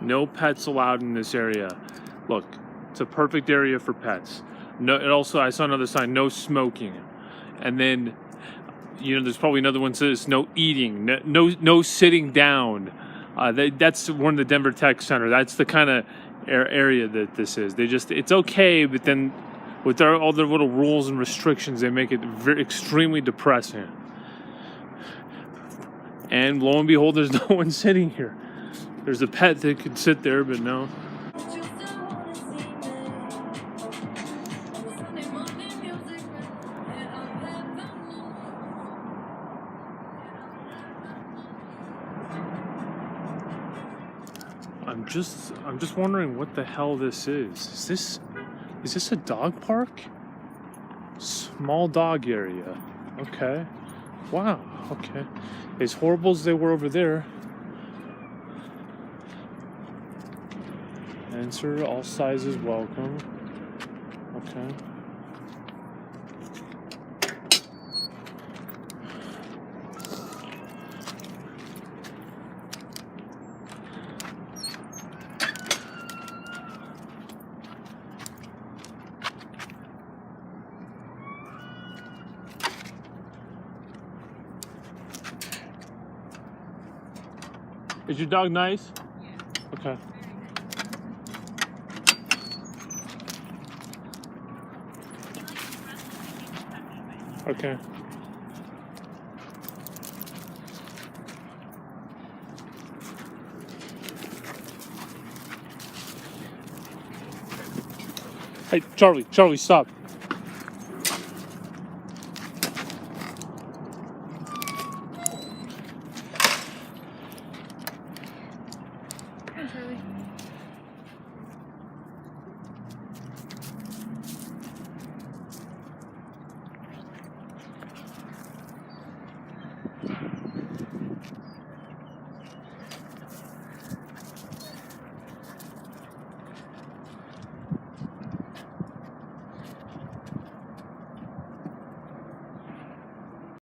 No pets allowed in this area. Look, it's a perfect area for pets. No, and also I saw another sign, no smoking. And then, you know, there's probably another one that says no eating, no sitting down. That's one of the Denver Tech Center. That's the kind of area that this is. It's okay, but then with all their little rules and restrictions, they make it extremely depressing. And lo and behold, there's no one sitting here. There's a pet that could sit there, but no. I'm just wondering what the hell this is. Is this a dog park? Small dog area. Okay. Wow. Okay. As horrible as they were over there. Answer, all sizes welcome. Okay. Is your dog nice? Yeah. Okay. Okay. Hey, Charlie, stop. Hi, Charlie.